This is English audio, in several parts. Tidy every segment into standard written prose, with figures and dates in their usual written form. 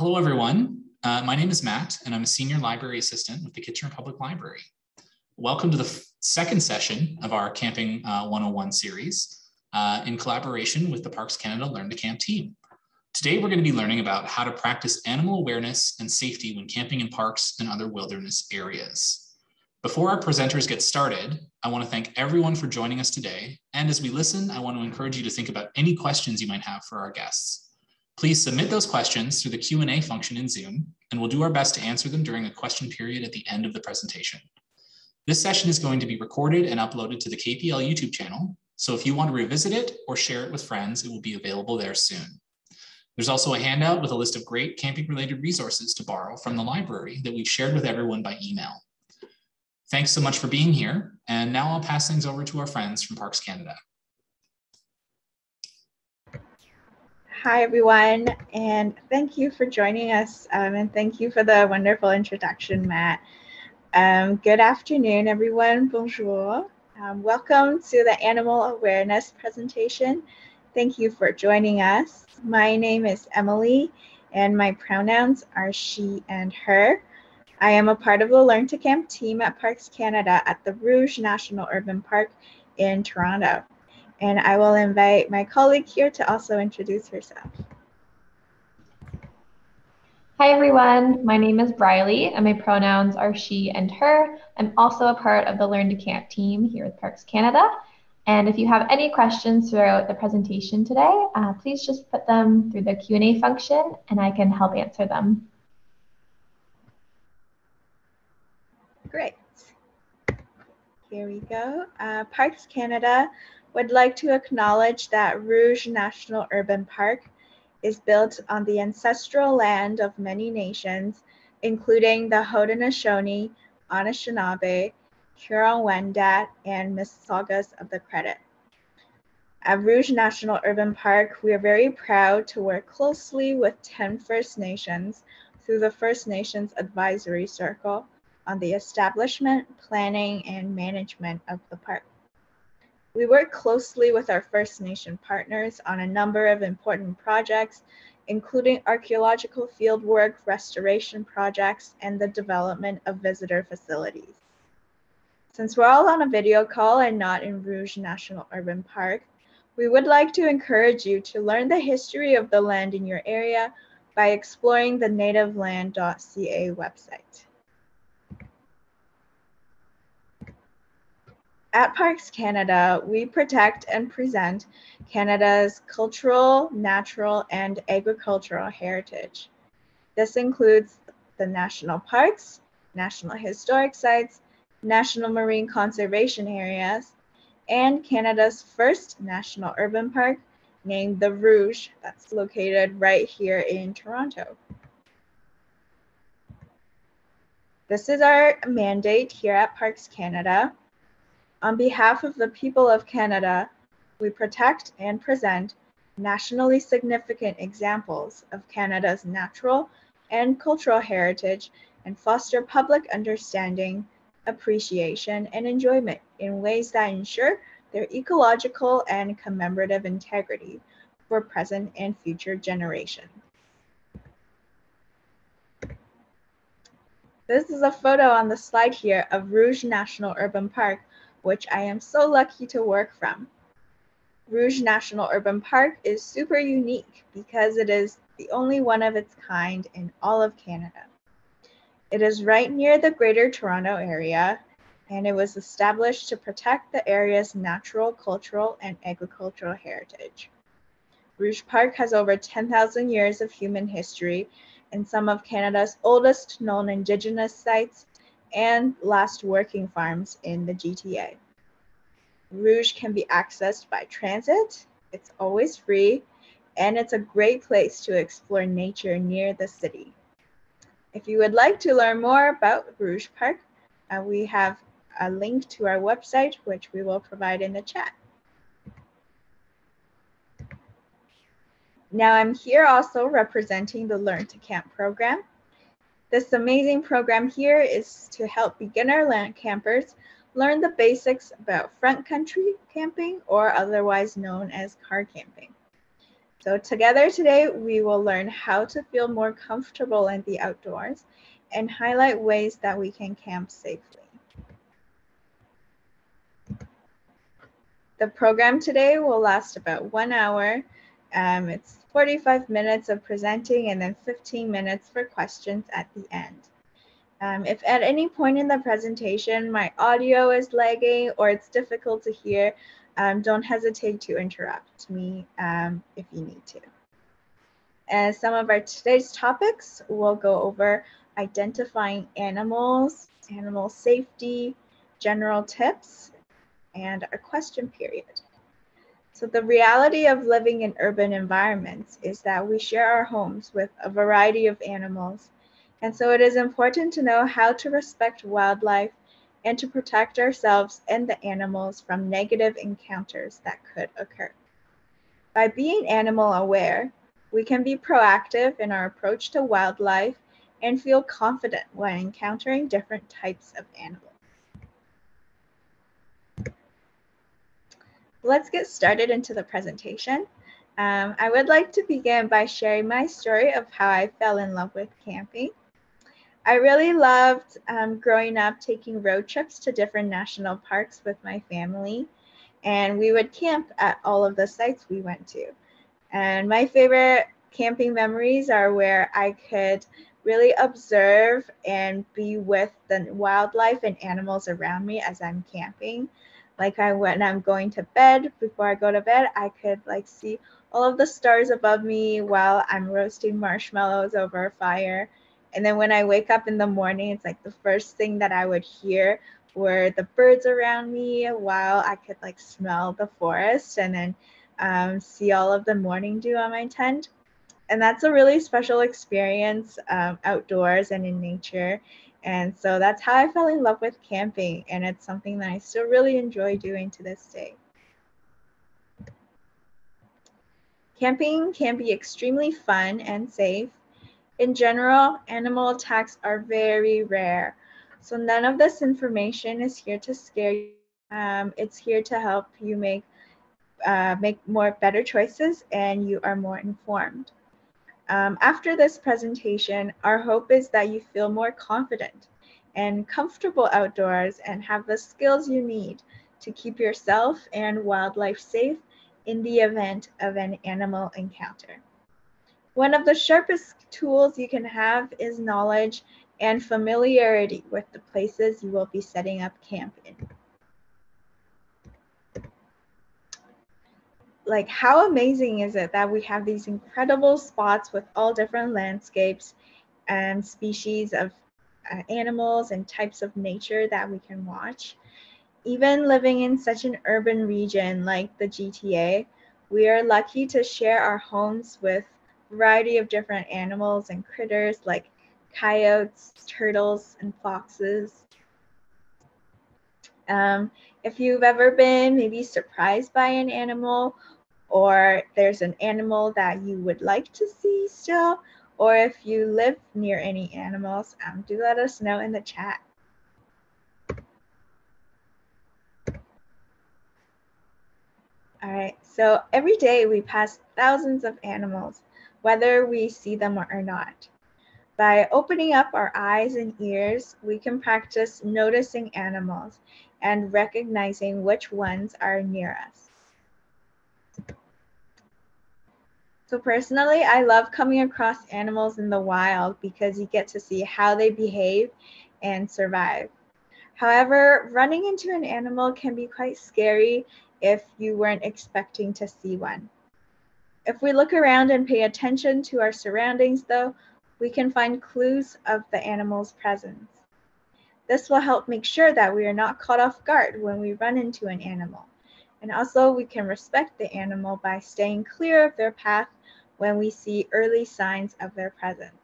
Hello, everyone. My name is Matt, and I'm a senior library assistant with the Kitchener Public Library. Welcome to the second session of our Camping 101 series in collaboration with the Parks Canada Learn to Camp team. Today, we're going to be learning about how to practice animal awareness and safety when camping in parks and other wilderness areas. Before our presenters get started, I want to thank everyone for joining us today. And as we listen, I want to encourage you to think about any questions you might have for our guests. Please submit those questions through the Q&A function in Zoom, and we'll do our best to answer them during a question period at the end of the presentation. This session is going to be recorded and uploaded to the KPL YouTube channel, so if you want to revisit it or share it with friends, it will be available there soon. There's also a handout with a list of great camping-related resources to borrow from the library that we've shared with everyone by email. Thanks so much for being here, and now I'll pass things over to our friends from Parks Canada. Hi, everyone, and thank you for joining us, and thank you for the wonderful introduction, Matt. Good afternoon, everyone. Bonjour. Welcome to the Animal Awareness presentation. Thank you for joining us. My name is Emily, and my pronouns are she and her. I am a part of the Learn to Camp team at Parks Canada at the Rouge National Urban Park in Toronto. And I will invite my colleague here to also introduce herself. Hi everyone, my name is Briley and my pronouns are she and her. I'm also a part of the Learn to Camp team here with Parks Canada. And if you have any questions throughout the presentation today, please just put them through the Q&A function and I can help answer them. Great. Here we go. Parks Canada would like to acknowledge that Rouge National Urban Park is built on the ancestral land of many nations, including the Haudenosaunee, Anishinaabe, Huron-Wendat, and Mississaugas of the Credit. At Rouge National Urban Park, we are very proud to work closely with 10 First Nations through the First Nations Advisory Circle on the establishment, planning, and management of the park. We work closely with our First Nation partners on a number of important projects, including archaeological fieldwork, restoration projects, and the development of visitor facilities. Since we're all on a video call and not in Rouge National Urban Park, we would like to encourage you to learn the history of the land in your area by exploring the nativeland.ca website. At Parks Canada, we protect and present Canada's cultural, natural, and agricultural heritage. This includes the national parks, national historic sites, national marine conservation areas, and Canada's first national urban park named the Rouge, that's located right here in Toronto. This is our mandate here at Parks Canada. On behalf of the people of Canada, we protect and present nationally significant examples of Canada's natural and cultural heritage and foster public understanding, appreciation, and enjoyment in ways that ensure their ecological and commemorative integrity for present and future generations. This is a photo on the slide here of Rouge National Urban Park, which I am so lucky to work from. Rouge National Urban Park is super unique because it is the only one of its kind in all of Canada. It is right near the Greater Toronto Area, and it was established to protect the area's natural, cultural, and agricultural heritage. Rouge Park has over 10,000 years of human history and some of Canada's oldest known Indigenous sites and last working farms in the GTA. Rouge can be accessed by transit, it's always free, and it's a great place to explore nature near the city. If you would like to learn more about Rouge Park, we have a link to our website, which we will provide in the chat. Now I'm here also representing the Learn to Camp program. This amazing program here is to help beginner land campers learn the basics about front country camping, or otherwise known as car camping. So together today, we will learn how to feel more comfortable in the outdoors and highlight ways that we can camp safely. The program today will last about 1 hour. It's 45 minutes of presenting and then 15 minutes for questions at the end. If at any point in the presentation my audio is lagging or it's difficult to hear, don't hesitate to interrupt me if you need to. As some of our today's topics, we'll go over identifying animals, animal safety, general tips, and a question period. So the reality of living in urban environments is that we share our homes with a variety of animals. And so it is important to know how to respect wildlife and to protect ourselves and the animals from negative encounters that could occur. By being animal aware, we can be proactive in our approach to wildlife and feel confident when encountering different types of animals. Let's get started into the presentation. I would like to begin by sharing my story of how I fell in love with camping. I really loved growing up taking road trips to different national parks with my family, and we would camp at all of the sites we went to. And my favorite camping memories are where I could really observe and be with the wildlife and animals around me as I'm camping. Like when I'm going to bed, before I go to bed, I could see all of the stars above me while I'm roasting marshmallows over a fire. And then when I wake up in the morning, it's like the first thing that I would hear were the birds around me while I could smell the forest and then see all of the morning dew on my tent. And that's a really special experience outdoors and in nature. And so that's how I fell in love with camping. And it's something that I still really enjoy doing to this day. Camping can be extremely fun and safe. In general, animal attacks are very rare. So none of this information is here to scare you. It's here to help you make better choices and you are more informed. After this presentation, our hope is that you feel more confident and comfortable outdoors and have the skills you need to keep yourself and wildlife safe in the event of an animal encounter. One of the sharpest tools you can have is knowledge and familiarity with the places you will be setting up camp in. How amazing is it that we have these incredible spots with all different landscapes and species of animals and types of nature that we can watch. Even living in such an urban region like the GTA, we are lucky to share our homes with a variety of different animals and critters like coyotes, turtles, and foxes. If you've ever been maybe surprised by an animal, or there's an animal that you would like to see still, or if you live near any animals, do let us know in the chat. All right, so every day we pass thousands of animals, whether we see them or not. By opening up our eyes and ears, we can practice noticing animals and recognizing which ones are near us. So personally, I love coming across animals in the wild because you get to see how they behave and survive. However, running into an animal can be quite scary if you weren't expecting to see one. If we look around and pay attention to our surroundings, though, we can find clues of the animal's presence. This will help make sure that we are not caught off guard when we run into an animal. And also, we can respect the animal by staying clear of their path when we see early signs of their presence.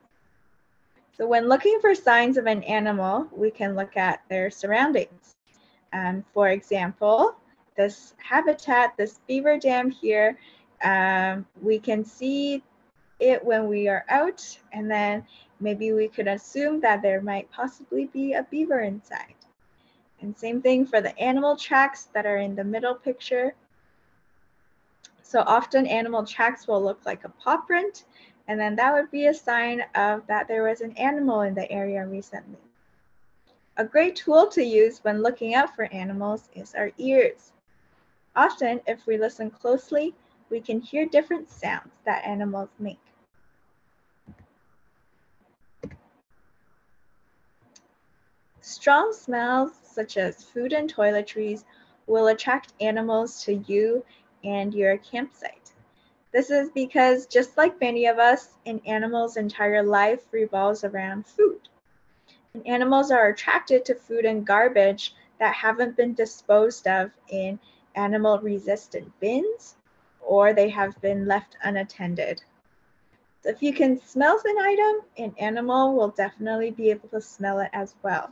So when looking for signs of an animal, we can look at their surroundings. For example, this habitat, this beaver dam here, we can see it when we are out, and then maybe we could assume that there might possibly be a beaver inside. And same thing for the animal tracks that are in the middle picture. So often animal tracks will look like a paw print, and then that would be a sign of that there was an animal in the area recently. A great tool to use when looking out for animals is our ears. Often, if we listen closely, we can hear different sounds that animals make. Strong smells, such as food and toiletries, will attract animals to you and your campsite. This is because, just like many of us, an animal's entire life revolves around food. And animals are attracted to food and garbage that haven't been disposed of in animal-resistant bins, or they have been left unattended. So if you can smell an item, an animal will definitely be able to smell it as well.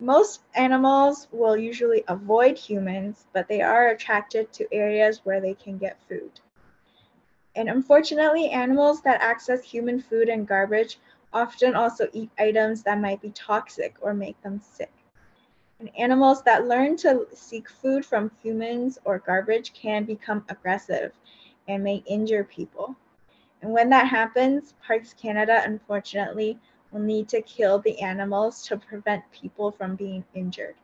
Most animals will usually avoid humans, but they are attracted to areas where they can get food. And unfortunately, animals that access human food and garbage often also eat items that might be toxic or make them sick. And animals that learn to seek food from humans or garbage can become aggressive and may injure people. And when that happens, Parks Canada, unfortunately, will need to kill the animals to prevent people from being injured.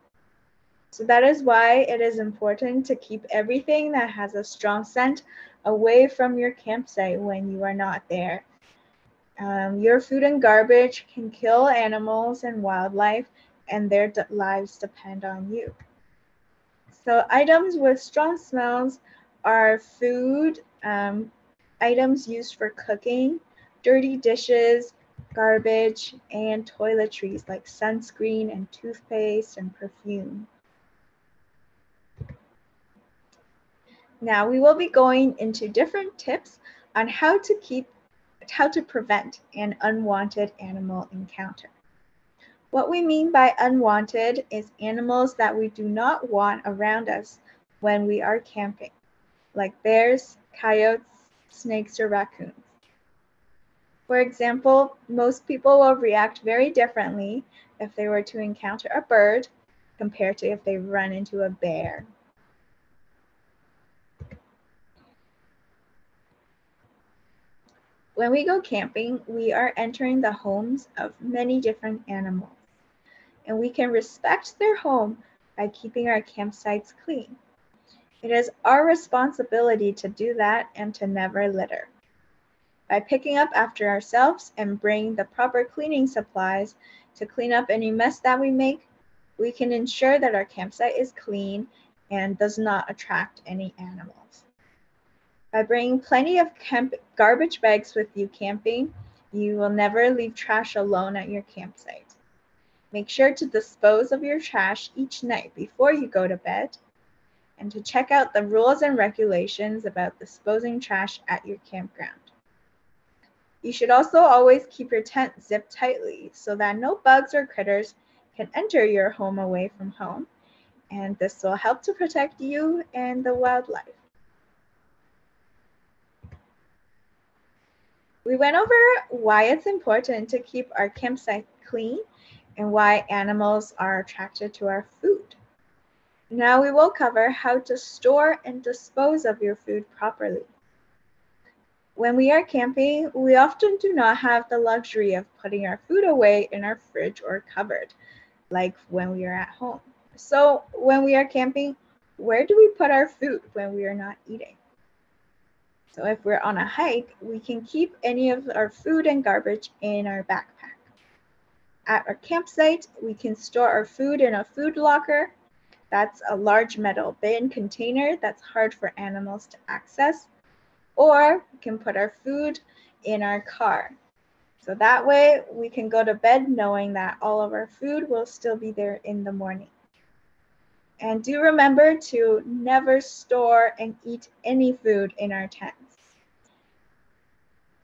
So that is why it is important to keep everything that has a strong scent away from your campsite when you are not there. Your food and garbage can kill animals and wildlife, and their lives depend on you. So items with strong smells are food, items used for cooking, dirty dishes, garbage, and toiletries like sunscreen and toothpaste and perfume. Now we will be going into different tips on how to prevent an unwanted animal encounter. What we mean by unwanted is animals that we do not want around us when we are camping, like bears, coyotes, snakes, or raccoons. For example, most people will react very differently if they were to encounter a bird compared to if they run into a bear. When we go camping, we are entering the homes of many different animals, and we can respect their home by keeping our campsites clean. It is our responsibility to do that and to never litter. By picking up after ourselves and bringing the proper cleaning supplies to clean up any mess that we make, we can ensure that our campsite is clean and does not attract any animals. By bringing plenty of garbage bags with you camping, you will never leave trash alone at your campsite. Make sure to dispose of your trash each night before you go to bed, and to check out the rules and regulations about disposing trash at your campground. You should also always keep your tent zipped tightly so that no bugs or critters can enter your home away from home, and this will help to protect you and the wildlife. We went over why it's important to keep our campsite clean and why animals are attracted to our food. Now we will cover how to store and dispose of your food properly. When we are camping, we often do not have the luxury of putting our food away in our fridge or cupboard, like when we are at home. So when we are camping, where do we put our food when we are not eating? So if we're on a hike, we can keep any of our food and garbage in our backpack. At our campsite, we can store our food in a food locker. That's a large metal bin container that's hard for animals to access. Or we can put our food in our car. So that way we can go to bed knowing that all of our food will still be there in the morning. And do remember to never store and eat any food in our tents.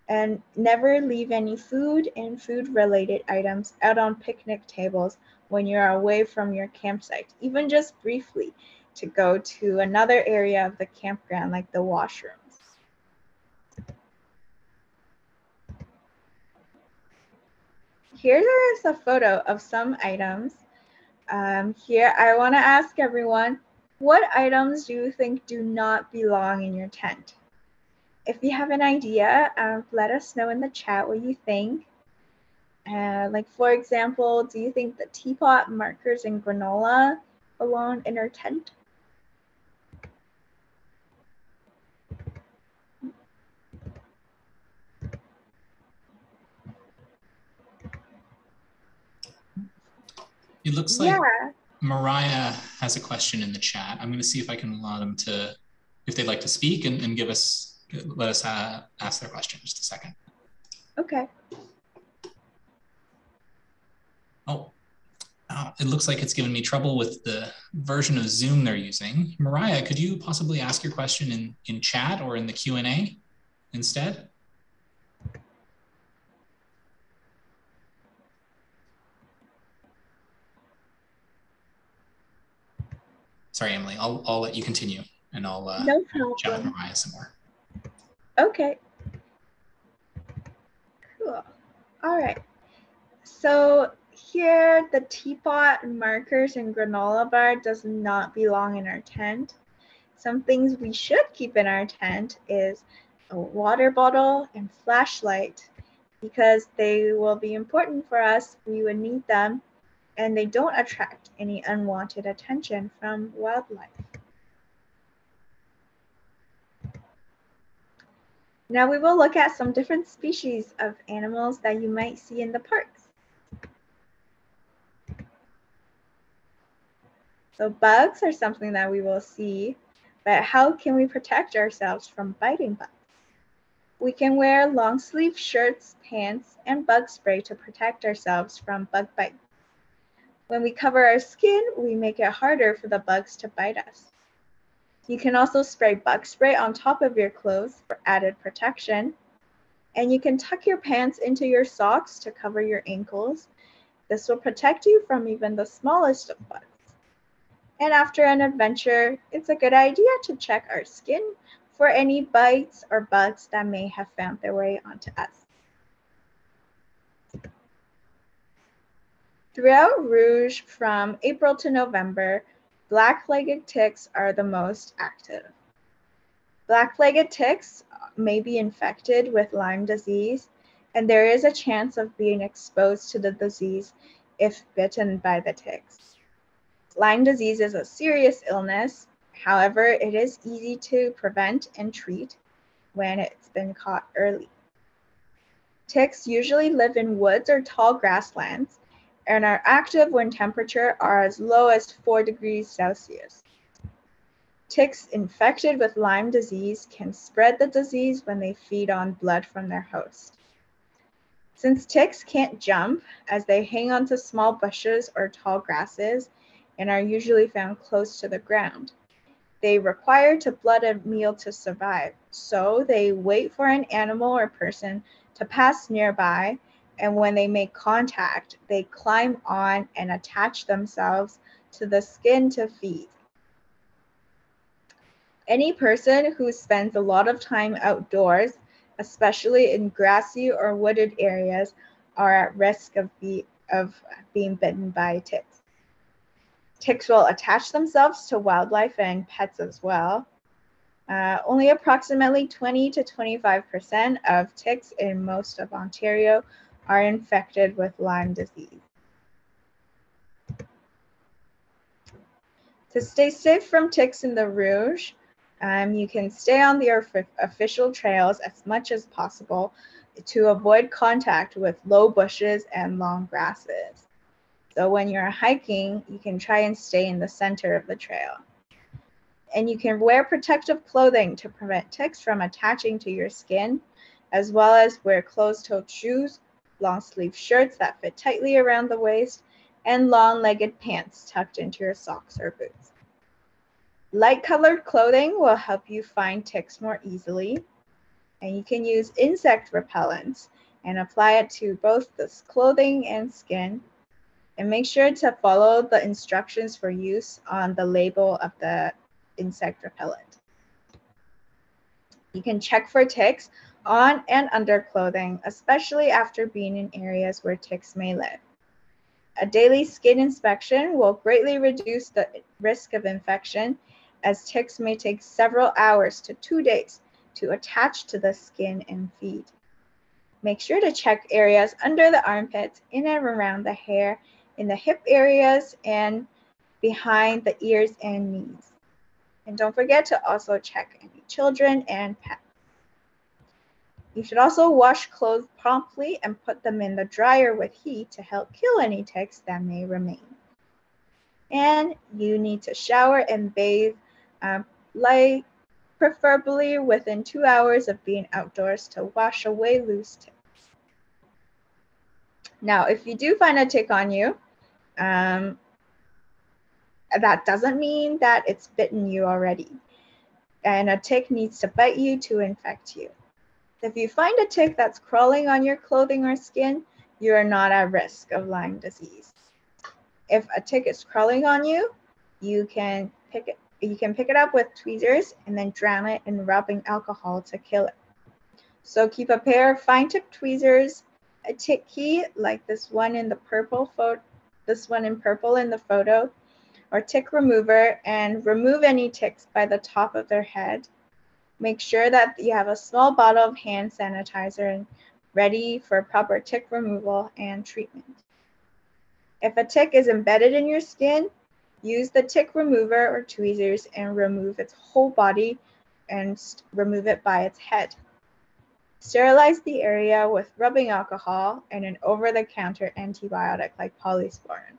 And never leave any food and food-related items out on picnic tables when you're away from your campsite, even just briefly to go to another area of the campground like the washrooms. Here is a photo of some items. Here I want to ask everyone, What items do you think do not belong in your tent? If you have an idea, let us know in the chat what you think. Like for example, do you think the teapot, markers, and granola belong in our tent? It looks like Mariah has a question in the chat. I'm going to see if I can allow them to, if they'd like to speak and let us ask their question. Just a second. Okay. Oh, it looks like it's given me trouble with the version of Zoom they're using. Mariah, could you possibly ask your question in chat or in the Q&A instead? Sorry, Emily, I'll let you continue and I'll chat with Mariah some more. Okay. Cool. All right. So here, the teapot, markers, and granola bar does not belong in our tent. Some things we should keep in our tent is a water bottle and flashlight because they will be important for us. We would need them, and they don't attract any unwanted attention from wildlife. Now we will look at some different species of animals that you might see in the parks. So bugs are something that we will see, but how can we protect ourselves from biting bugs? We can wear long sleeve shirts, pants, and bug spray to protect ourselves from bug bites. When we cover our skin, we make it harder for the bugs to bite us. You can also spray bug spray on top of your clothes for added protection. And you can tuck your pants into your socks to cover your ankles. This will protect you from even the smallest of bugs. And after an adventure, it's a good idea to check our skin for any bites or bugs that may have found their way onto us. Throughout Rouge, from April to November, black-legged ticks are the most active. Black-legged ticks may be infected with Lyme disease, and there is a chance of being exposed to the disease if bitten by the ticks. Lyme disease is a serious illness. However, it is easy to prevent and treat when it's been caught early. Ticks usually live in woods or tall grasslands and are active when temperatures are as low as 4 degrees Celsius. Ticks infected with Lyme disease can spread the disease when they feed on blood from their host. Since ticks can't jump, as they hang onto small bushes or tall grasses and are usually found close to the ground, they require to blood a meal to survive. So they wait for an animal or person to pass nearby, and when they make contact, they climb on and attach themselves to the skin to feed. Any person who spends a lot of time outdoors, especially in grassy or wooded areas, are at risk of being bitten by ticks. Ticks will attach themselves to wildlife and pets as well. Only approximately 20 to 25% of ticks in most of Ontario are infected with Lyme disease. To stay safe from ticks in the Rouge, you can stay on the official trails as much as possible to avoid contact with low bushes and long grasses. So when you're hiking, you can try and stay in the center of the trail. And you can wear protective clothing to prevent ticks from attaching to your skin, as well as wear closed-toed shoes, long-sleeve shirts that fit tightly around the waist, and long-legged pants tucked into your socks or boots. Light-colored clothing will help you find ticks more easily, and you can use insect repellents and apply it to both the clothing and skin. And make sure to follow the instructions for use on the label of the insect repellent. You can check for ticks on and under clothing, especially after being in areas where ticks may live. A daily skin inspection will greatly reduce the risk of infection, as ticks may take several hours to 2 days to attach to the skin and feed. Make sure to check areas under the armpits, in and around the hair, in the hip areas, and behind the ears and knees. And don't forget to also check any children and pets. You should also wash clothes promptly and put them in the dryer with heat to help kill any ticks that may remain. And you need to shower and bathe, preferably within 2 hours of being outdoors, to wash away loose ticks. Now, if you do find a tick on you, that doesn't mean that it's bitten you already. And a tick needs to bite you to infect you. If you find a tick that's crawling on your clothing or skin, you are not at risk of Lyme disease. If a tick is crawling on you, you can pick it up with tweezers and then drown it in rubbing alcohol to kill it. So keep a pair of fine tip tweezers, a tick key like this one in purple in the photo, or tick remover, and remove any ticks by the top of their head. Make sure that you have a small bottle of hand sanitizer ready for proper tick removal and treatment. If a tick is embedded in your skin, use the tick remover or tweezers and remove its whole body and remove it by its head. Sterilize the area with rubbing alcohol and an over-the-counter antibiotic like polysporin.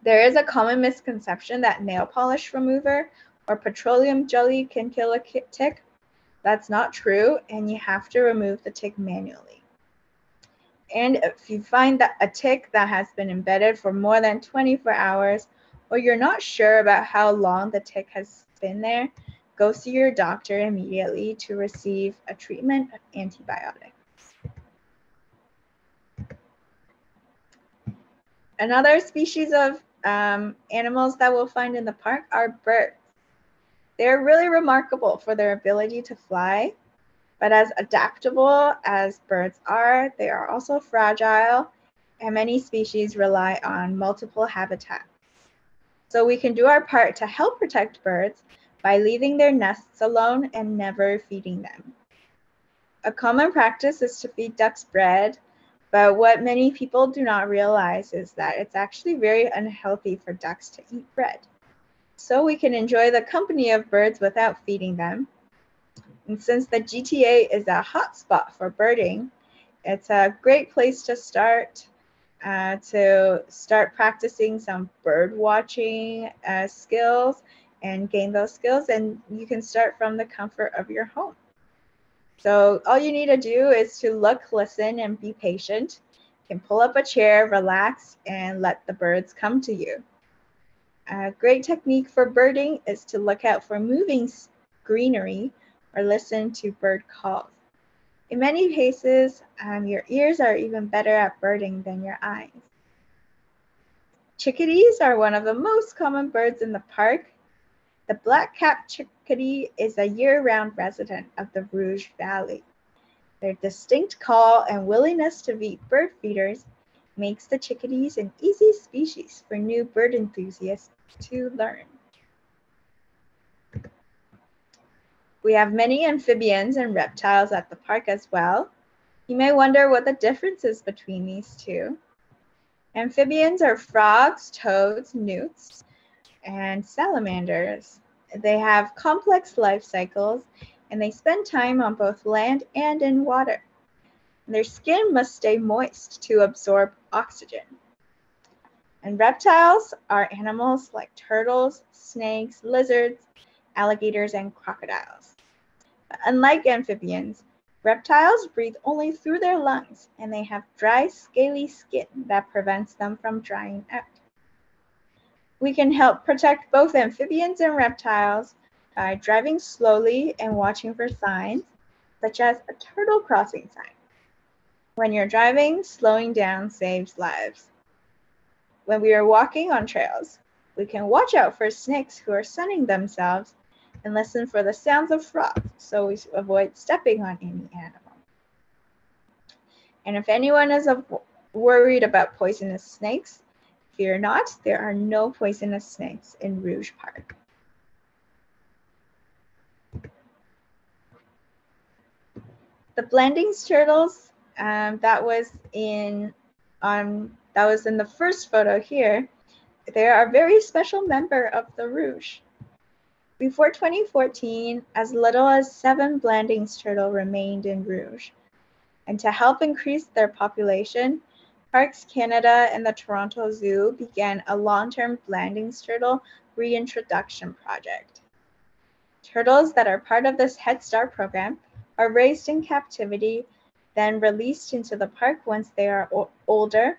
There is a common misconception that nail polish remover or petroleum jelly can kill a tick. That's not true, and you have to remove the tick manually. And if you find that a tick that has been embedded for more than 24 hours, or you're not sure about how long the tick has been there, go see your doctor immediately to receive a treatment of antibiotics. Another species of animals that we'll find in the park are birds. They're really remarkable for their ability to fly, but as adaptable as birds are, they are also fragile, and many species rely on multiple habitats. So we can do our part to help protect birds by leaving their nests alone and never feeding them. A common practice is to feed ducks bread, but what many people do not realize is that it's actually very unhealthy for ducks to eat bread. So we can enjoy the company of birds without feeding them. And since the GTA is a hotspot for birding, it's a great place to start practicing some bird watching skills and gain those skills. And you can start from the comfort of your home. So all you need to do is to look, listen, and be patient. You can pull up a chair, relax, and let the birds come to you. A great technique for birding is to look out for moving greenery or listen to bird calls. In many cases, your ears are even better at birding than your eyes. Chickadees are one of the most common birds in the park. The black-capped chickadee is a year-round resident of the Rouge Valley. Their distinct call and willingness to meet bird feeders makes the chickadees an easy species for new bird enthusiasts to learn. We have many amphibians and reptiles at the park as well. You may wonder what the difference is between these two. Amphibians are frogs, toads, newts, and salamanders. They have complex life cycles, and they spend time on both land and in water. Their skin must stay moist to absorb oxygen. And reptiles are animals like turtles, snakes, lizards, alligators, and crocodiles. But unlike amphibians, reptiles breathe only through their lungs, and they have dry, scaly skin that prevents them from drying out. We can help protect both amphibians and reptiles by driving slowly and watching for signs, such as a turtle crossing sign. When you're driving, slowing down saves lives. When we are walking on trails, we can watch out for snakes who are sunning themselves and listen for the sounds of frogs so we avoid stepping on any animal. And if anyone is worried about poisonous snakes, fear not, there are no poisonous snakes in Rouge Park. The Blandings turtles, that was in the first photo here. They are a very special member of the Rouge. Before 2014, as little as 7 Blandings turtle remained in Rouge. And to help increase their population, Parks Canada and the Toronto Zoo began a long-term Blandings turtle reintroduction project. Turtles that are part of this Head Start program are raised in captivity, then released into the park once they are older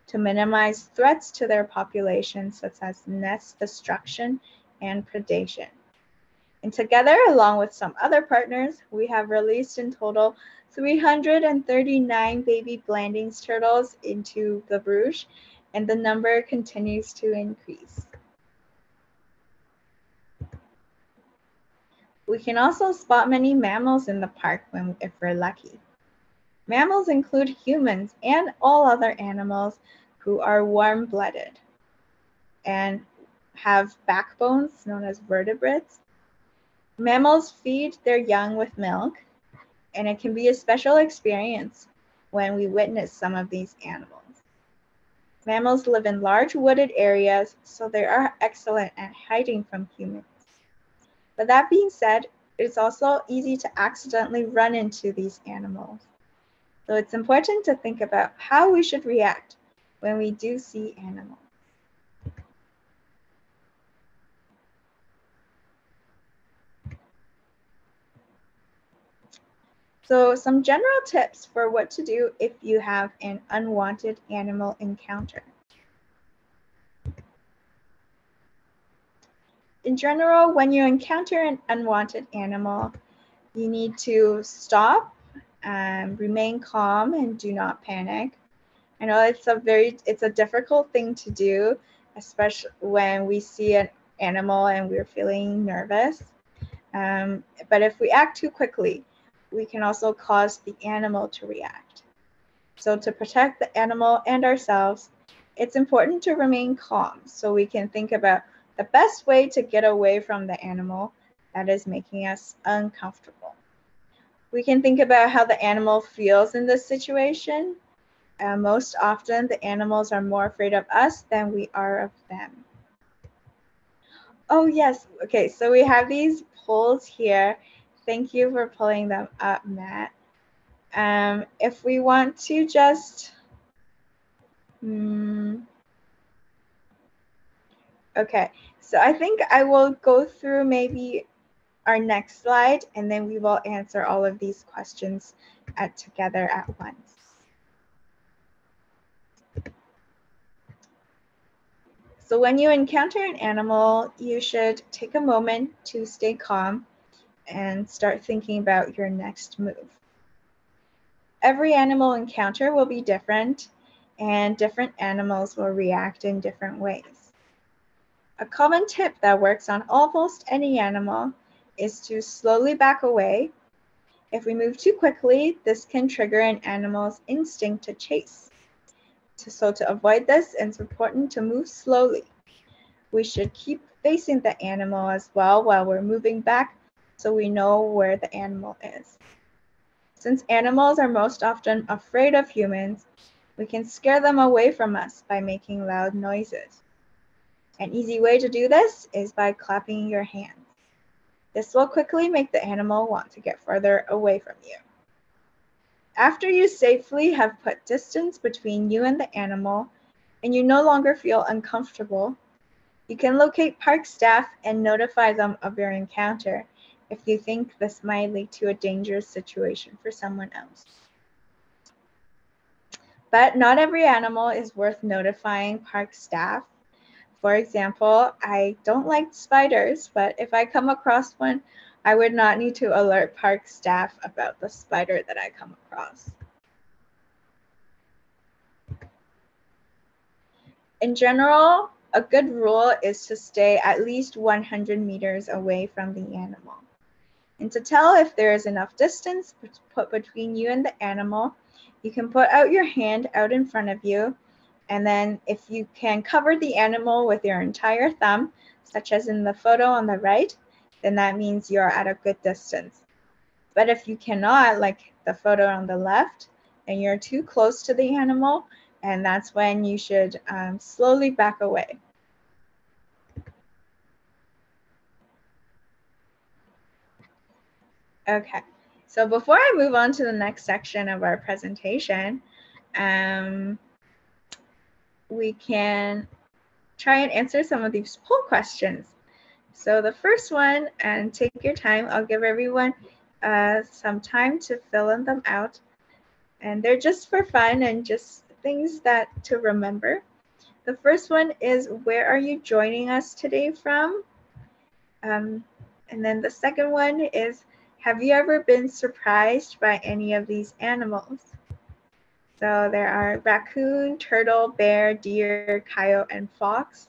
to minimize threats to their population, such as nest destruction and predation. And together, along with some other partners, we have released in total 339 baby Blandings turtles into the Rouge, and the number continues to increase. We can also spot many mammals in the park if we're lucky. Mammals include humans and all other animals who are warm-blooded and have backbones known as vertebrates. Mammals feed their young with milk, and it can be a special experience when we witness some of these animals. Mammals live in large wooded areas, so they are excellent at hiding from humans. But that being said, it's also easy to accidentally run into these animals. So it's important to think about how we should react when we do see animals. So some general tips for what to do if you have an unwanted animal encounter. In general, when you encounter an unwanted animal, you need to stop, remain calm, and do not panic. I know it's a difficult thing to do, especially when we see an animal and we're feeling nervous. But if we act too quickly, we can also cause the animal to react. So to protect the animal and ourselves, it's important to remain calm so we can think about the best way to get away from the animal that is making us uncomfortable. We can think about how the animal feels in this situation. Most often, the animals are more afraid of us than we are of them. Oh yes, okay, so we have these poles here. Thank you for pulling them up, Matt. If we want to just, okay, so I think I will go through maybe our next slide, and then we will answer all of these questions together at once. So when you encounter an animal, you should take a moment to stay calm and start thinking about your next move. Every animal encounter will be different, and different animals will react in different ways. A common tip that works on almost any animal is to slowly back away. If we move too quickly, this can trigger an animal's instinct to chase. So to avoid this, it's important to move slowly. We should keep facing the animal as well while we're moving back so we know where the animal is. Since animals are most often afraid of humans, we can scare them away from us by making loud noises. An easy way to do this is by clapping your hands. This will quickly make the animal want to get further away from you. After you safely have put distance between you and the animal, and you no longer feel uncomfortable, you can locate park staff and notify them of your encounter if you think this might lead to a dangerous situation for someone else. But not every animal is worth notifying park staff. For example, I don't like spiders, but if I come across one, I would not need to alert park staff about the spider that I come across. In general, a good rule is to stay at least 100 meters away from the animal. And to tell if there is enough distance put between you and the animal, You can put out your hand out in front of you, and then if you can cover the animal with your entire thumb, such as in the photo on the right, then that means you're at a good distance. But if you cannot, like the photo on the left, and you're too close to the animal, and that's when you should slowly back away. Okay, so before I move on to the next section of our presentation, we can try and answer some of these poll questions. So the first one, and take your time, I'll give everyone some time to fill them out. And they're just for fun and just things to remember. The first one is, where are you joining us today from? And then the second one is, have you ever been surprised by any of these animals? So there are raccoon, turtle, bear, deer, coyote, and fox.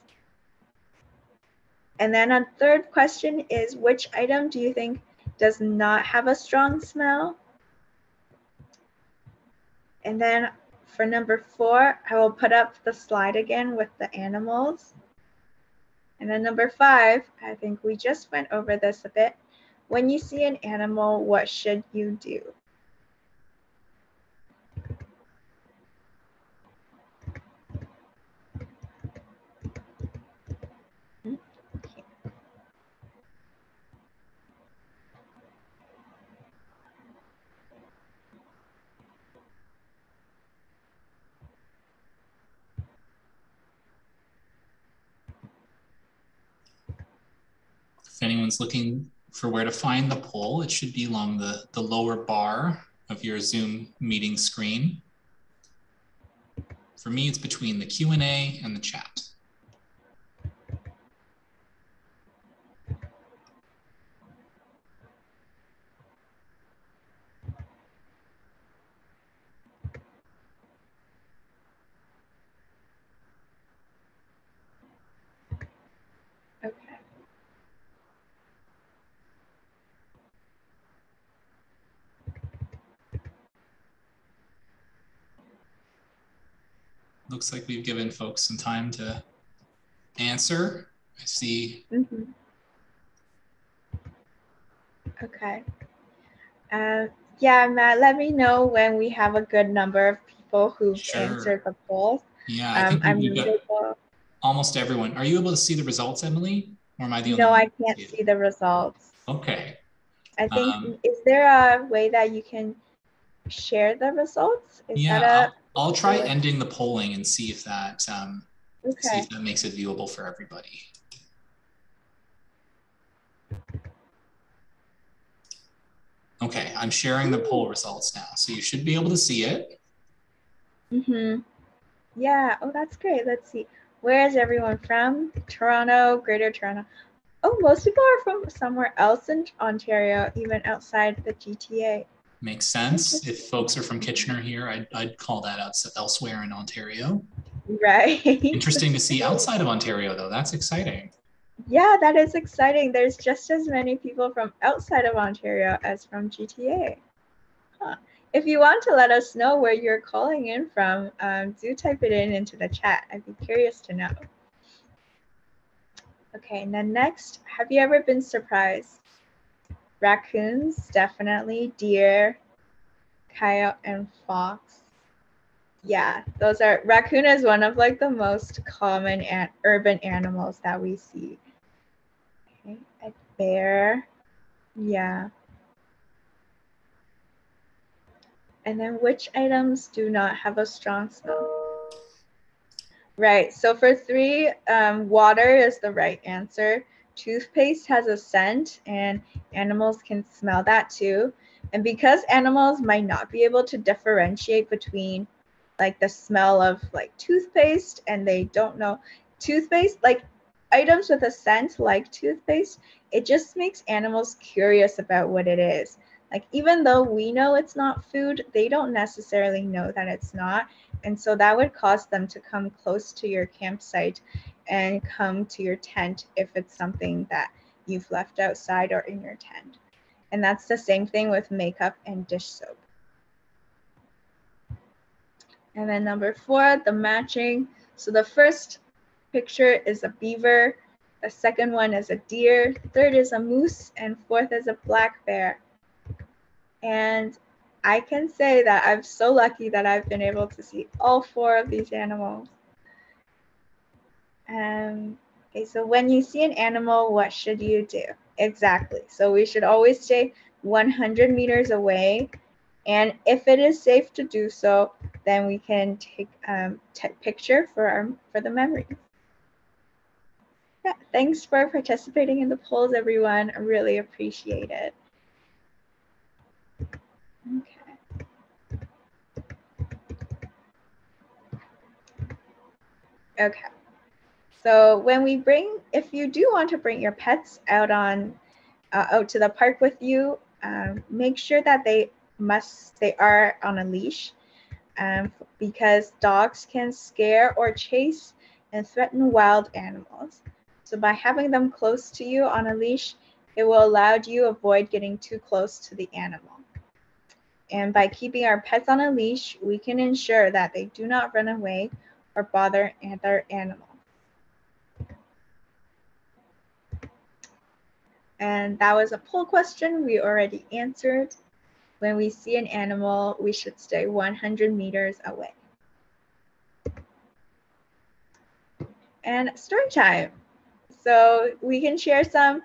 And then a third question is, which item do you think does not have a strong smell? And then for number 4, I will put up the slide again with the animals. And then number 5, I think we just went over this a bit. When you see an animal, what should you do? If anyone's looking for where to find the poll, it should be along the lower bar of your Zoom meeting screen. For me, it's between the Q&A and the chat. Okay. Looks like we've given folks some time to answer. I see. Mm-hmm. Okay. Yeah, Matt, let me know when we have a good number of people who've answered the poll. Yeah, I think I'm we've got almost everyone. Are you able to see the results, Emily? Or am I the only one? No, I can't see the results. Okay. I think, is there a way that you can share the results? I'll try ending the polling and see if that okay. makes it viewable for everybody. Okay, I'm sharing the poll results now, so you should be able to see it. Mm-hmm. Yeah, oh, that's great. Let's see. Where is everyone from? Toronto, Greater Toronto. Oh, most people are from somewhere else in Ontario, even outside the GTA. Makes sense. If folks are from Kitchener here, I'd call that out elsewhere in Ontario. Right. Interesting to see outside of Ontario, though. That's exciting. Yeah, that is exciting. There's just as many people from outside of Ontario as from GTA. Huh. If you want to let us know where you're calling in from, do type it into the chat. I'd be curious to know. Okay, and then next, have you ever been surprised? Raccoons, definitely. Deer, coyote, and fox. Yeah, those are, raccoon is one of like the most common urban animals that we see. Okay, a bear, yeah. And then which items do not have a strong smell? Right, so for 3, water is the right answer. Toothpaste has a scent and animals can smell that too. And because animals might not be able to differentiate between like the smell of like toothpaste and they don't know toothpaste, like items with a scent like toothpaste, it just makes animals curious about what it is. Like even though we know it's not food, they don't necessarily know that it's not. And so that would cause them to come close to your campsite and come to your tent if it's something that you've left outside or in your tent. And that's the same thing with makeup and dish soap. And then number 4, the matching. So the first picture is a beaver, the second one is a deer, third is a moose, and fourth is a black bear. And I can say that I'm so lucky that I've been able to see all 4 of these animals. Okay, so when you see an animal, what should you do? Exactly. So we should always stay 100 meters away. And if it is safe to do so, then we can take a picture for the memory. Yeah, thanks for participating in the polls, everyone. I really appreciate it. Okay. So if you do want to bring your pets out to the park with you, make sure that they are on a leash, because dogs can scare or chase and threaten wild animals. So by having them close to you on a leash, it will allow you to avoid getting too close to the animal. And by keeping our pets on a leash, we can ensure that they do not run away or bother other animals. And that was a poll question we already answered. When we see an animal, we should stay 100 meters away. And story time. So we can share some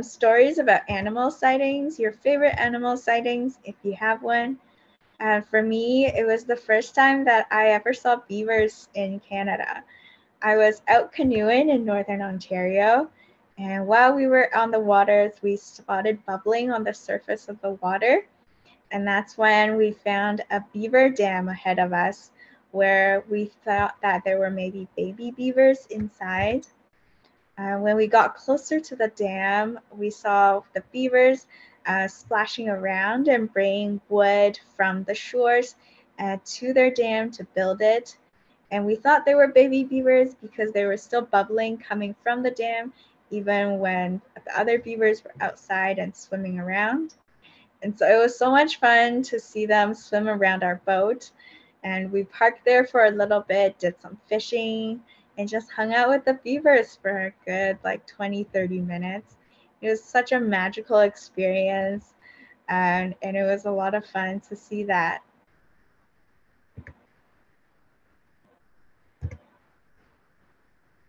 stories about animal sightings, your favorite animal sightings, if you have one. For me, it was the first time that I ever saw beavers in Canada. I was out canoeing in Northern Ontario, and while we were on the waters, we spotted bubbling on the surface of the water. And that's when we found a beaver dam ahead of us, where we thought that there were maybe baby beavers inside. When we got closer to the dam, we saw the beavers splashing around and bringing wood from the shores to their dam to build it. And we thought they were baby beavers because they were still bubbling coming from the dam, even when the other beavers were outside and swimming around. And so it was so much fun to see them swim around our boat. And we parked there for a little bit, did some fishing, and just hung out with the beavers for a good 20-30 minutes. It was such a magical experience, and it was a lot of fun to see that.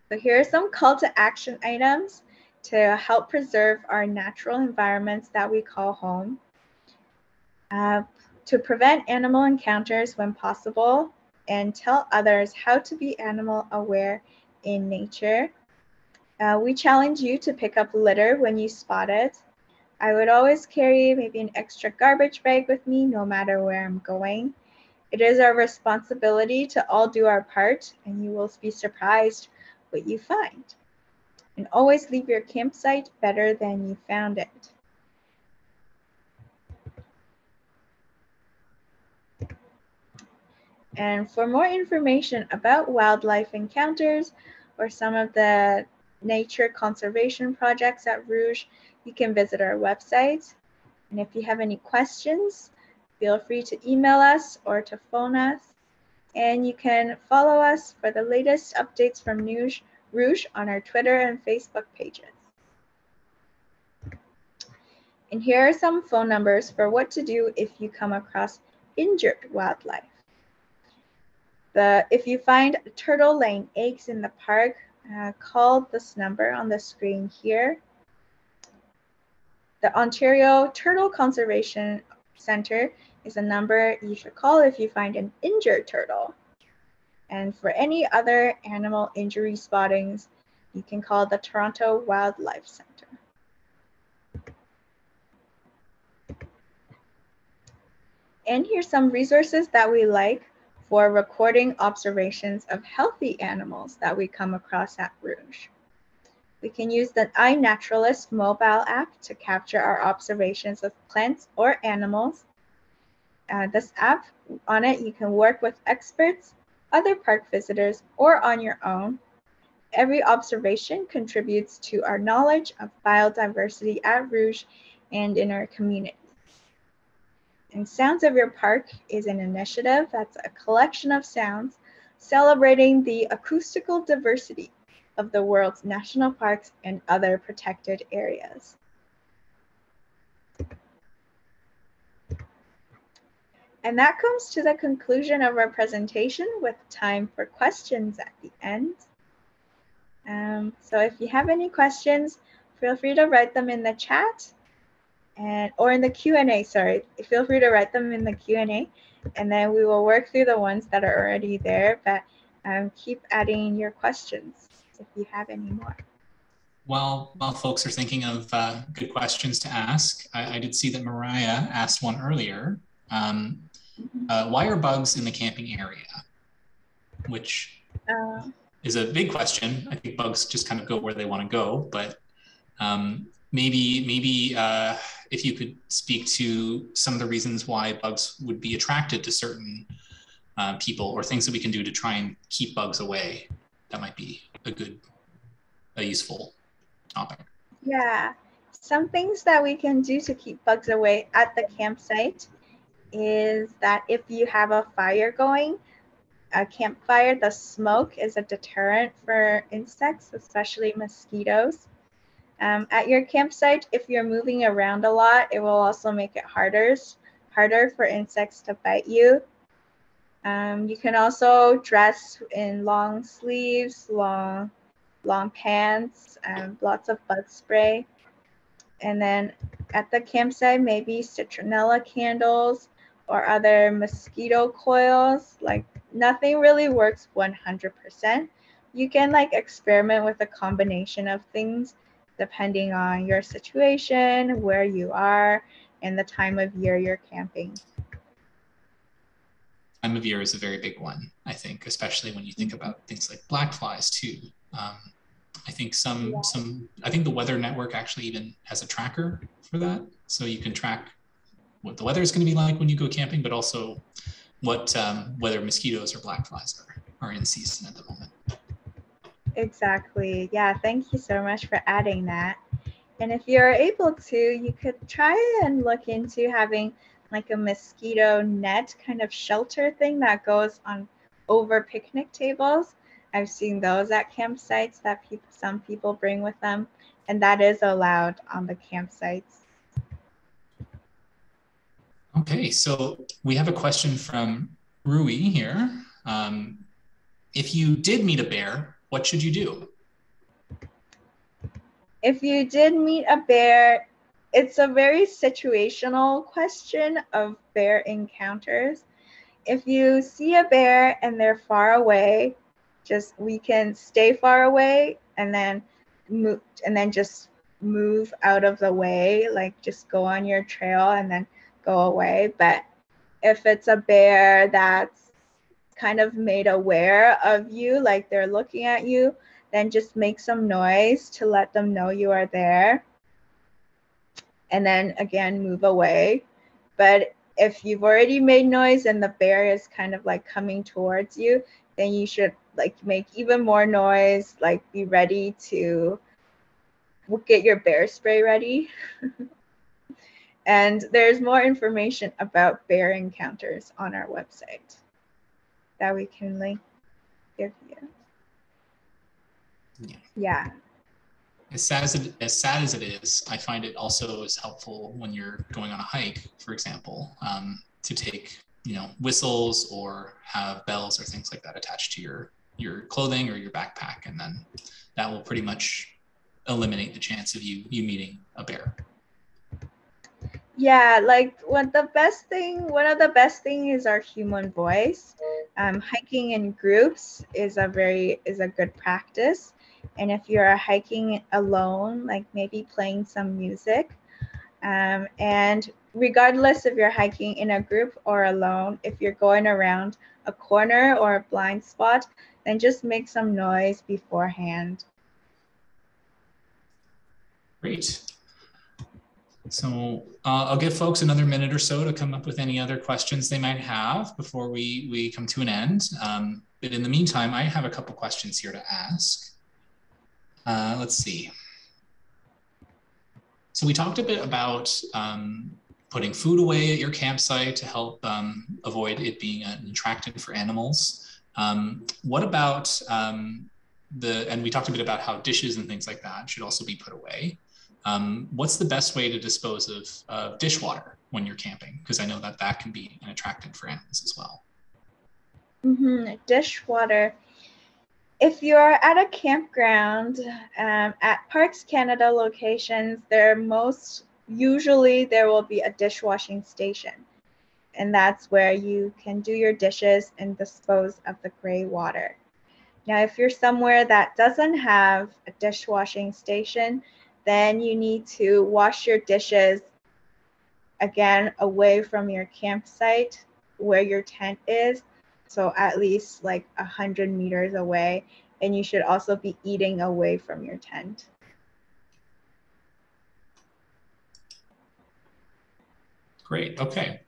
So here are some call to action items to help preserve our natural environments that we call home. To prevent animal encounters when possible, and tell others how to be animal aware in nature. We challenge you to pick up litter when you spot it. I would always carry maybe an extra garbage bag with me no matter where I'm going. It is our responsibility to all do our part, and you will be surprised what you find. And always leave your campsite better than you found it. And for more information about wildlife encounters or some of the nature conservation projects at Rouge, you can visit our website. And if you have any questions, feel free to email us or to phone us. And you can follow us for the latest updates from Rouge on our Twitter and Facebook pages. And here are some phone numbers for what to do if you come across injured wildlife. If you find a turtle laying eggs in the park, call this number on the screen here. The Ontario Turtle Conservation Centre is a number you should call if you find an injured turtle. And for any other animal injury spottings, you can call the Toronto Wildlife Centre. And here's some resources that we like for recording observations of healthy animals that we come across at Rouge. We can use the iNaturalist mobile app to capture our observations of plants or animals. This app, on it, you can work with experts, other park visitors, or on your own. Every observation contributes to our knowledge of biodiversity at Rouge and in our community. And Sounds of Your Park is an initiative that's a collection of sounds celebrating the acoustical diversity of the world's national parks and other protected areas. And that comes to the conclusion of our presentation with time for questions at the end. So if you have any questions, feel free to write them in the chat or in the Q&A, sorry. Feel free to write them in the Q&A, and then we will work through the ones that are already there, but keep adding your questions if you have any more. While folks are thinking of good questions to ask, I did see that Mariah asked one earlier. Why are bugs in the camping area? Which is a big question. I think bugs just kind of go where they want to go, but maybe if you could speak to some of the reasons why bugs would be attracted to certain people, or things that we can do to try and keep bugs away. That might be a useful topic. Yeah, some things that we can do to keep bugs away at the campsite is that if you have a fire going, a campfire, the smoke is a deterrent for insects, especially mosquitoes. At your campsite, if you're moving around a lot, it will also make it harder for insects to bite you. You can also dress in long sleeves, long pants, lots of bug spray. And then at the campsite, maybe citronella candles or other mosquito coils. Like, nothing really works 100%. You can experiment with a combination of things depending on your situation, where you are, and the time of year you're camping. Time of year is a very big one, I think, especially when you think about things like black flies too. I think I think the Weather Network actually even has a tracker for that. So you can track what the weather is going to be like when you go camping, but also what whether mosquitoes or black flies are in season at the moment. Exactly. Yeah, thank you so much for adding that. And if you're able to, you could try and look into having a mosquito net kind of shelter thing that goes on over picnic tables. I've seen those at campsites that some people bring with them, and that is allowed on the campsites. Okay, so we have a question from Rui here. If you did meet a bear, what should you do? If you did meet a bear, it's a very situational question of bear encounters. If you see a bear and they're far away, we can stay far away and then just move out of the way, just go on your trail and then go away. But if it's a bear that's kind of made aware of you, like they're looking at you, then just make some noise to let them know you are there. And then again, move away. But if you've already made noise and the bear is kind of coming towards you, then you should make even more noise, be ready to get your bear spray ready. And there's more information about bear encounters on our website that we can give you. Yeah. As sad as it is, I find it also is helpful when you're going on a hike, for example, to take whistles or have bells or things like that attached to your clothing or your backpack, and then that will pretty much eliminate the chance of you meeting a bear. Yeah, one of the best things is our human voice. Hiking in groups is a good practice. And if you're hiking alone, maybe playing some music. And regardless if you're hiking in a group or alone, if you're going around a corner or a blind spot, then just make some noise beforehand. Great. So I'll give folks another minute or so to come up with any other questions they might have before we come to an end. But in the meantime, I have a couple questions here to ask. Let's see. So we talked a bit about putting food away at your campsite to help avoid it being an attractant for animals. What about and we talked a bit about how dishes and things like that should also be put away. What's the best way to dispose of dishwater when you're camping? Because I know that that can be an attractant for animals as well. Dishwater. If you're at a campground, at Parks Canada locations, usually there will be a dishwashing station. And that's where you can do your dishes and dispose of the gray water. Now, if you're somewhere that doesn't have a dishwashing station, then you need to wash your dishes again away from your campsite where your tent is. So at least like 100 meters away. And you should also be eating away from your tent. Great, okay.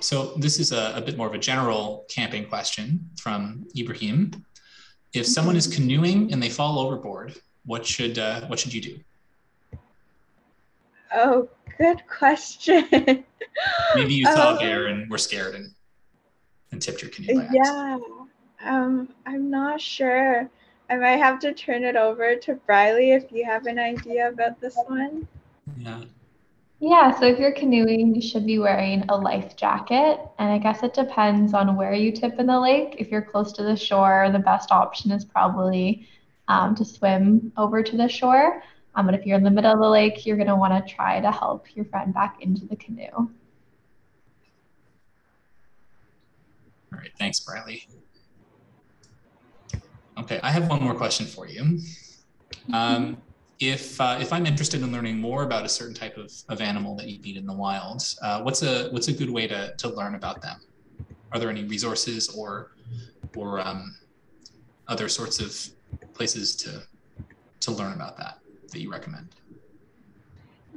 So this is a bit more of a general camping question from Ibrahim. If someone is canoeing and they fall overboard, what should you do? Oh, good question. Maybe you saw a bear and were scared and tipped your canoe by accident. Yeah, I'm not sure. I might have to turn it over to Briley if you have an idea about this one. Yeah, so if you're canoeing, you should be wearing a life jacket. And I guess it depends on where you tip in the lake. If you're close to the shore, the best option is probably to swim over to the shore. But if you're in the middle of the lake, you're going to want to try to help your friend back into the canoe. All right, thanks, Briley. Okay, I have one more question for you. If I'm interested in learning more about a certain type of animal that you meet in the wild, what's a good way to learn about them? Are there any resources or other sorts of places to learn about that you recommend?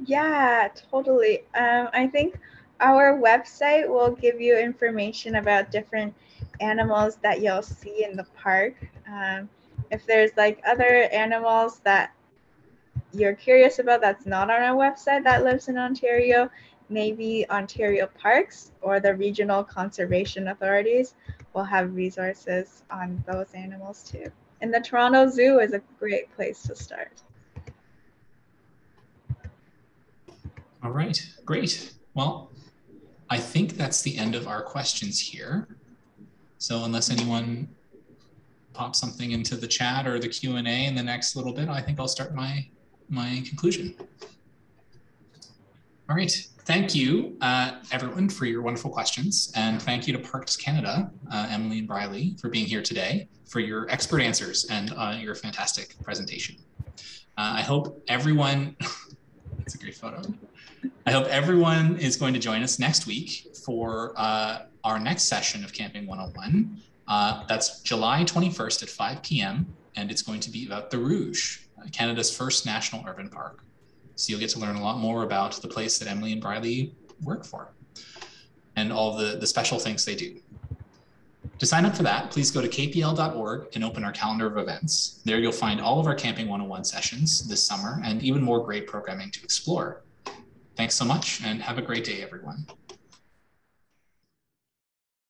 Yeah, totally. I think our website will give you information about different animals that you'll see in the park. If there's like other animals that you're curious about that's not on our website that lives in Ontario, maybe Ontario Parks or the regional conservation authorities will have resources on those animals too. And the Toronto Zoo is a great place to start. All right, great. Well, I think that's the end of our questions here. So unless anyone pops something into the chat or the Q&A in the next little bit, I think I'll start my conclusion. All right, thank you everyone for your wonderful questions. And thank you to Parks Canada, Emily and Briley, for being here today, for your expert answers and your fantastic presentation. I hope everyone, that's a great photo. I hope everyone is going to join us next week for our next session of Camping 101. That's July 21st at 5 p.m. and it's going to be about the Rouge, Canada's first national urban park. So you'll get to learn a lot more about the place that Emily and Briley work for and all the special things they do. To sign up for that, please go to kpl.org and open our calendar of events. There you'll find all of our Camping 101 sessions this summer and even more great programming to explore. Thanks so much and have a great day, everyone.